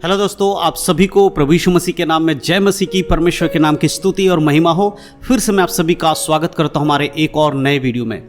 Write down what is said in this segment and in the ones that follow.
Hello दोस्तों, आप सभी को प्रभु यीशु मसीह के नाम में जय मसीह की, परमेश्वर के नाम की स्तुति और महिमा हो। फिर से मैं आप सभी का स्वागत करता हूं हमारे एक और नए वीडियो में।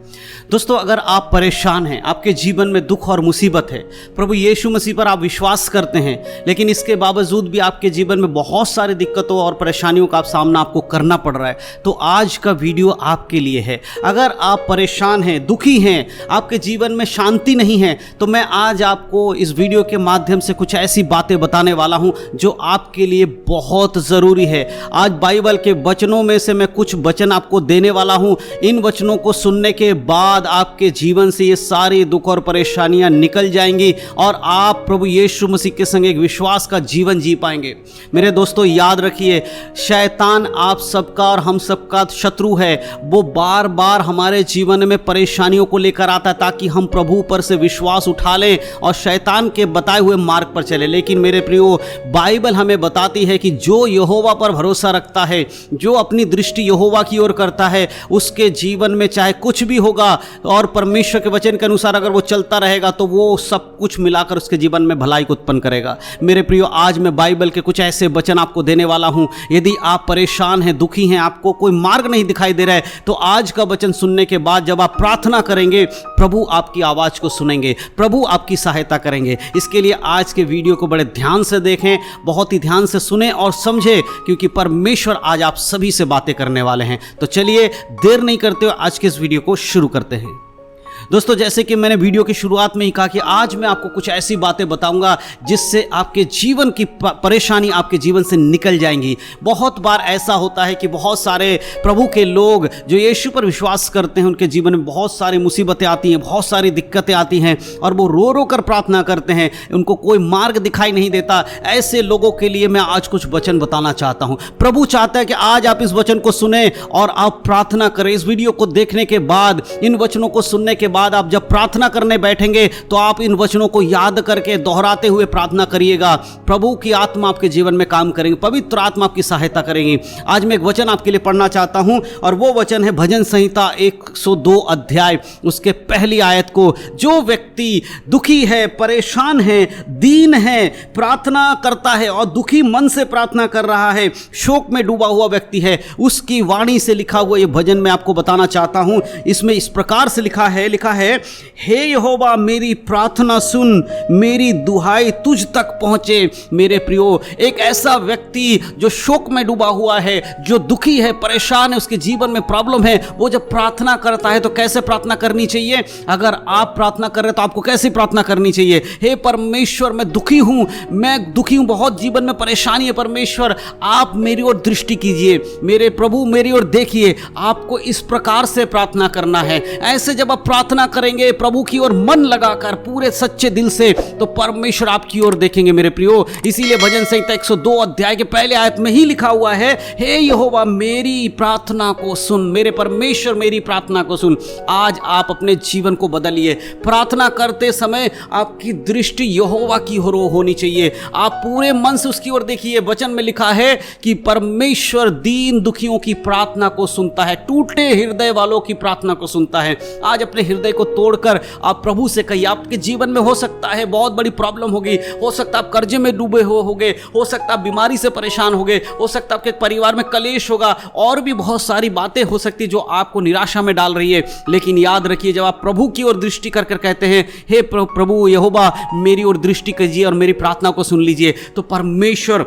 दोस्तों, अगर आप परेशान हैं, आपके जीवन में दुख और मुसीबत है, प्रभु यीशु मसीह पर आप विश्वास करते हैं, लेकिन इसके बावजूद भी आपके जीवन में बहुत सारी दिक्कतों और परेशानियों का सामना आपको करना पड़ रहा है, तो आज का वीडियो आपके लिए है। अगर आप परेशान हैं, दुखी हैं, आपके जीवन में शांति नहीं है, तो मैं आज आपको इस वीडियो के माध्यम से कुछ ऐसी बातें बताने वाला हूं जो आपके लिए बहुत जरूरी है। आज बाइबल के वचनों में से मैं कुछ वचन आपको देने वाला हूं। इन वचनों को सुनने के बाद आपके जीवन से ये सारी दुख और परेशानियां निकल जाएंगी और आप प्रभु यीशु मसीह के संग एक विश्वास का जीवन जी पाएंगे। मेरे दोस्तों, याद रखिए, शैतान आप सबका और हम सबका शत्रु है। वो बार बार हमारे जीवन में परेशानियों को लेकर आता है ताकि हम प्रभु पर से विश्वास उठा लें और शैतान के बताए हुए मार्ग पर चले। लेकिन मेरे प्रियो, बाइबल हमें बताती है कि जो यहोवा पर भरोसा रखता है, जो अपनी दृष्टि यहोवा की ओर करता है, उसके जीवन में चाहे कुछ भी होगा और परमेश्वर के वचन के अनुसार अगर वो चलता रहेगा तो वो सब कुछ मिलाकर उसके जीवन में भलाई को उत्पन्न करेगा। मेरे प्रियो, आज मैं बाइबल के कुछ ऐसे वचन आपको देने वाला हूं। यदि आप परेशान हैं, दुखी हैं, आपको कोई मार्ग नहीं दिखाई दे रहा है, तो आज का वचन सुनने के बाद जब आप प्रार्थना करेंगे, प्रभु आपकी आवाज को सुनेंगे, प्रभु आपकी सहायता करेंगे। इसके लिए आज के वीडियो को बड़े ध्यान से देखें, बहुत ही ध्यान से सुने और समझें, क्योंकि परमेश्वर आज आप सभी से बातें करने वाले हैं। तो चलिए देर नहीं करते हुए आज के इस वीडियो को शुरू करते हैं। दोस्तों, जैसे कि मैंने वीडियो की शुरुआत में ही कहा कि आज मैं आपको कुछ ऐसी बातें बताऊंगा जिससे आपके जीवन की परेशानी आपके जीवन से निकल जाएंगी। बहुत बार ऐसा होता है कि बहुत सारे प्रभु के लोग जो यीशु पर विश्वास करते हैं, उनके जीवन में बहुत सारी मुसीबतें आती हैं, बहुत सारी दिक्कतें आती हैं और वो रो रो कर प्रार्थना करते हैं, उनको कोई मार्ग दिखाई नहीं देता। ऐसे लोगों के लिए मैं आज कुछ वचन बताना चाहता हूँ। प्रभु चाहता है कि आज आप इस वचन को सुने और आप प्रार्थना करें। इस वीडियो को देखने के बाद, इन वचनों को सुनने के बाद आप जब प्रार्थना करने बैठेंगे तो आप इन वचनों को याद करके दोहराते हुए प्रार्थना करिएगा। प्रभु की आत्मा आपके जीवन में काम करेंगे, पवित्र आत्मा आपकी सहायता करेंगी। आज मैं एक वचन आपके लिए पढ़ना चाहता हूं और वो वचन है भजन संहिता 102 अध्याय, उसके पहली आयत को। जो व्यक्ति दुखी है, परेशान है, दीन है, प्रार्थना करता है और दुखी मन से प्रार्थना कर रहा है, शोक में डूबा हुआ व्यक्ति है, उसकी वाणी से लिखा हुआ ये भजन मैं आपको बताना चाहता हूं। इसमें इस प्रकार से लिखा है, हे यहोवा, मेरी प्रार्थना सुन, मेरी दुहाई तुझ तक पहुंचे। मेरे प्रियो, एक ऐसा व्यक्ति जो शोक में डूबा हुआ है, जो दुखी है, परेशान है, उसके जीवन में प्रॉब्लम है, वो जब प्रार्थना करता है तो कैसे प्रार्थना करनी चाहिए? अगर आप प्रार्थना कर रहे हैं तो आपको कैसे प्रार्थना करनी चाहिए? हे परमेश्वर, मैं दुखी हूं, बहुत जीवन में परेशानी है, परमेश्वर आप मेरी ओर दृष्टि कीजिए, मेरे प्रभु मेरी ओर देखिए। आपको इस प्रकार से प्रार्थना करना है। ऐसे जब आप प्रार्थना करेंगे प्रभु की ओर मन लगाकर पूरे सच्चे दिल से, तो परमेश्वर आपकी ओर देखेंगे। मेरे प्रियो, इसीलिए भजन संहिता 102 अध्याय के पहले आयत में ही लिखा हुआ है, हे यहोवा, मेरी प्रार्थना को सुन, मेरे परमेश्वर मेरी प्रार्थना को सुन। आज आप अपने जीवन को बदलिए। प्रार्थना करते समय आपकी दृष्टि यहोवा की ओर होनी चाहिए। आप पूरे मन से उसकी ओर देखिए। वचन में लिखा है कि परमेश्वर दीन दुखियों की प्रार्थना को सुनता है, टूटे हृदय वालों की प्रार्थना को सुनता है। आज अपने हृदय को तोड़कर आप प्रभु से कहिए। आपके जीवन में हो सकता है बहुत बड़ी प्रॉब्लम होगी, हो सकता है आप कर्जे में डूबे होगे, हो सकता है आप बीमारी से परेशान होगे, हो सकता है आपके परिवार में कलेश होगा, और भी बहुत सारी बातें हो सकती जो आपको निराशा में डाल रही है। लेकिन याद रखिए, जब आप प्रभु की ओर दृष्टि कर कहते हैं, हे प्रभु यहोवा, मेरी ओर दृष्टि कीजिए और मेरी प्रार्थना को सुन लीजिए, तो परमेश्वर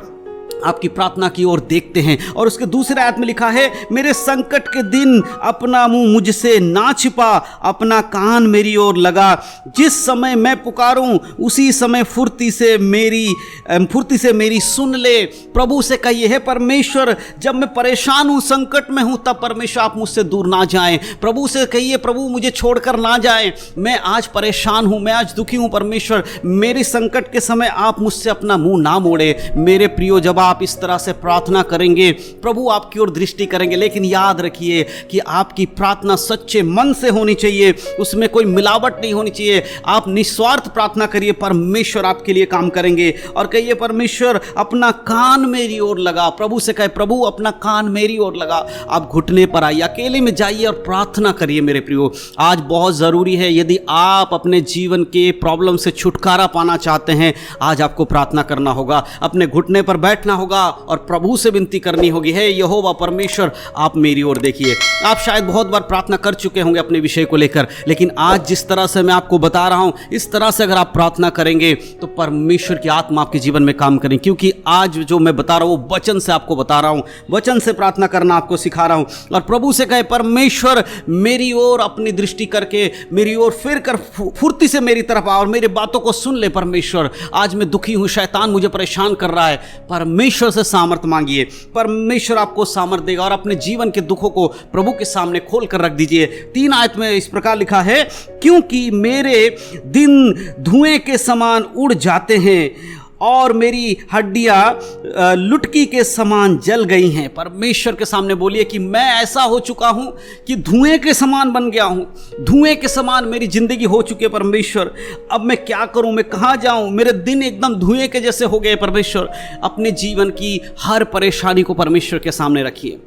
आपकी प्रार्थना की ओर देखते हैं। और उसके दूसरे आयत में लिखा है, मेरे संकट के दिन अपना मुंह मुझसे ना छिपा, अपना कान मेरी ओर लगा। जिस समय मैं पुकारूं उसी समय फुर्ती से मेरी सुन ले। प्रभु से कहिए, हे परमेश्वर, जब मैं परेशान हूं, संकट में हूं, तब परमेश्वर आप मुझसे दूर ना जाएं। प्रभु से कहिए, प्रभु मुझे छोड़कर ना जाएं, मैं आज परेशान हूं, मैं आज दुखी हूं, परमेश्वर मेरे संकट के समय आप मुझसे अपना मुंह ना मोड़े। मेरे प्रियो, जब आप आप इस तरह से प्रार्थना करेंगे प्रभु आपकी ओर दृष्टि करेंगे। लेकिन याद रखिए कि आपकी प्रार्थना सच्चे मन से होनी चाहिए, उसमें कोई मिलावट नहीं होनी चाहिए। आप निस्वार्थ प्रार्थना करिए, परमेश्वर आपके लिए काम करेंगे। और कहिए परमेश्वर अपना कान मेरी ओर लगा। प्रभु से कहे प्रभु अपना कान मेरी ओर लगा। आप घुटने पर आइए, अकेले में जाइए और प्रार्थना करिए। मेरे प्रियो, आज बहुत ज़रूरी है, यदि आप अपने जीवन के प्रॉब्लम से छुटकारा पाना चाहते हैं, आज आपको प्रार्थना करना होगा, अपने घुटने पर बैठना होगा और प्रभु से विनती करनी होगी, हे यहोवा परमेश्वर आप मेरी ओर देखिए। आप शायद बहुत बार प्रार्थना कर चुके होंगे अपने विषय को लेकर, लेकिन आज जिस तरह से मैं आपको बता रहा हूं, इस तरह से अगर आप प्रार्थना करेंगे तो परमेश्वर की आत्मा आपके जीवन में काम करें। क्योंकि आज जो मैं बता रहा हूं वो वचन से आपको बता रहा हूं, वचन से प्रार्थना करना आपको सिखा रहा हूं। और प्रभु से कहे परमेश्वर मेरी ओर अपनी दृष्टि करके मेरी ओर फिर कर फुर्ती से मेरी तरफ आ और मेरी बातों को सुन ले। परमेश्वर आज मैं दुखी हूं, शैतान मुझे परेशान कर रहा है। परमेश्वर से सामर्थ मांगिए, परमेश्वर आपको सामर्थ देगा। और अपने जीवन के दुखों को प्रभु के सामने खोल कर रख दीजिए। 3 आयत में इस प्रकार लिखा है, क्योंकि मेरे दिन धुएं के समान उड़ जाते हैं और मेरी हड्डियां लुटकी के समान जल गई हैं। परमेश्वर के सामने बोलिए कि मैं ऐसा हो चुका हूं कि धुएं के समान बन गया हूं, धुएं के समान मेरी जिंदगी हो चुकी है। परमेश्वर अब मैं क्या करूं, मैं कहां जाऊं, मेरे दिन एकदम धुएं के जैसे हो गए। परमेश्वर अपने जीवन की हर परेशानी को परमेश्वर के सामने रखिए।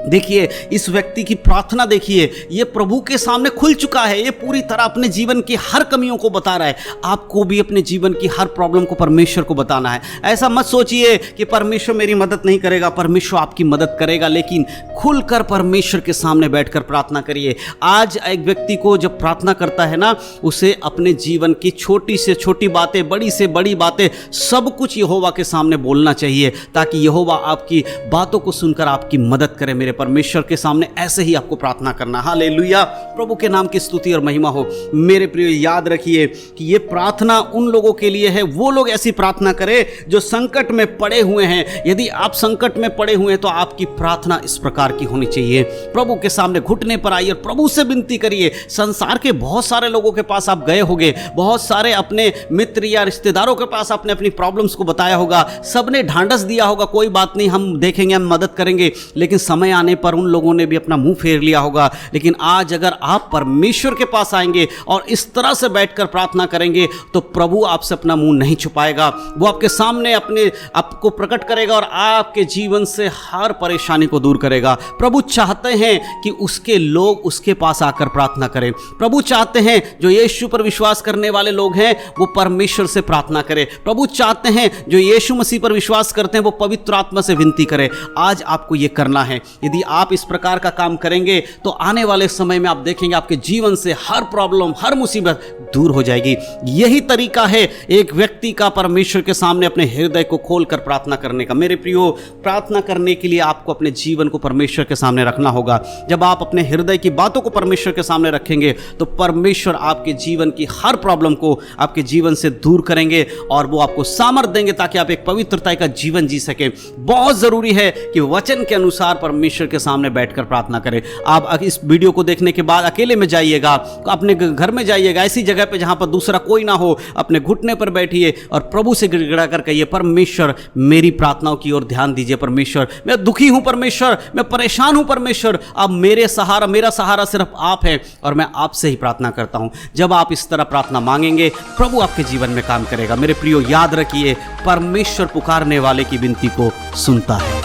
देखिए इस व्यक्ति की प्रार्थना, देखिए ये प्रभु के सामने खुल चुका है। ये पूरी तरह अपने जीवन की हर कमियों को बता रहा है। आपको भी अपने जीवन की हर प्रॉब्लम को परमेश्वर को बताना है। ऐसा मत सोचिए कि परमेश्वर मेरी मदद नहीं करेगा, परमेश्वर आपकी मदद करेगा, लेकिन खुलकर परमेश्वर के सामने बैठकर प्रार्थना करिए। आज एक व्यक्ति को जब प्रार्थना करता है ना, उसे अपने जीवन की छोटी से छोटी बातें, बड़ी से बड़ी बातें, सब कुछ यहोवा के सामने बोलना चाहिए, ताकि यहोवा आपकी बातों को सुनकर आपकी मदद करे। मेरे परमेश्वर के सामने ऐसे ही आपको प्रार्थना करना। हालेलुया, प्रभु के नाम की स्तुति और महिमा हो। मेरे प्रिय, याद रखिए कि ये प्रार्थना उन लोगों के लिए है, वो लोग ऐसी प्रार्थना करें जो संकट में पड़े हुए हैं। यदि आप संकट में पड़े हुए हैं तो आपकी प्रार्थना इस प्रकार की होनी चाहिए। प्रभु के सामने घुटने पर आइए और प्रभु से विनती करिए। संसार के बहुत सारे लोगों के पास आप गए होंगे, बहुत सारे अपने मित्र या रिश्तेदारों के पास आपने अपनी प्रॉब्लम्स को बताया होगा, सबने ढांढस दिया होगा, कोई बात नहीं हम देखेंगे, हम मदद करेंगे, लेकिन समय आने पर उन लोगों ने भी अपना मुंह फेर लिया होगा। लेकिन आज अगर आप परमेश्वर के पास आएंगे और इस तरह से बैठकर प्रार्थना करेंगे तो प्रभु आपसे अपना मुंह नहीं छुपाएगा, वो आपके सामने अपने आपको प्रकट करेगा और आपके जीवन से हर परेशानी को दूर करेगा। प्रभु चाहते हैं कि उसके लोग उसके पास आकर प्रार्थना करें। प्रभु चाहते हैं जो यीशु पर विश्वास करने वाले लोग हैं वो परमेश्वर से प्रार्थना करें। प्रभु चाहते हैं जो यीशु मसीह पर विश्वास करते हैं वो पवित्र आत्मा से विनती करें। आज आपको ये करना है। यदि आप इस प्रकार का काम करेंगे तो आने वाले समय में आप देखेंगे आपके जीवन से हर प्रॉब्लम, हर मुसीबत दूर हो जाएगी। यही तरीका है एक व्यक्ति का परमेश्वर के सामने अपने हृदय को खोलकर प्रार्थना करने का। मेरे प्रियो, प्रार्थना करने के लिए आपको अपने जीवन को परमेश्वर के सामने रखना होगा। जब आप अपने हृदय की बातों को परमेश्वर के सामने रखेंगे तो परमेश्वर आपके जीवन की हर प्रॉब्लम को आपके जीवन से दूर करेंगे और वो आपको सामर्थ देंगे ताकि आप एक पवित्रता का जीवन जी सकें। बहुत जरूरी है कि वचन के अनुसार परमेश्वर के सामने बैठकर प्रार्थना करें। आप इस वीडियो को देखने के बाद अकेले में जाइएगा, अपने घर में जाइएगा, ऐसी जगह पे जहां पर दूसरा कोई ना हो, अपने घुटने पर बैठिए और प्रभु से गिड़गिड़ा कर कहिए परमेश्वर मेरी प्रार्थनाओं की ओर ध्यान दीजिए। परमेश्वर मैं दुखी हूं, परमेश्वर मैं परेशान हूं, परमेश्वर अब मेरा सहारा सिर्फ आप है और मैं आपसे ही प्रार्थना करता हूं। जब आप इस तरह प्रार्थना मांगेंगे प्रभु आपके जीवन में काम करेगा। मेरे प्रियो, याद रखिए परमेश्वर पुकारने वाले की विनती को सुनता है।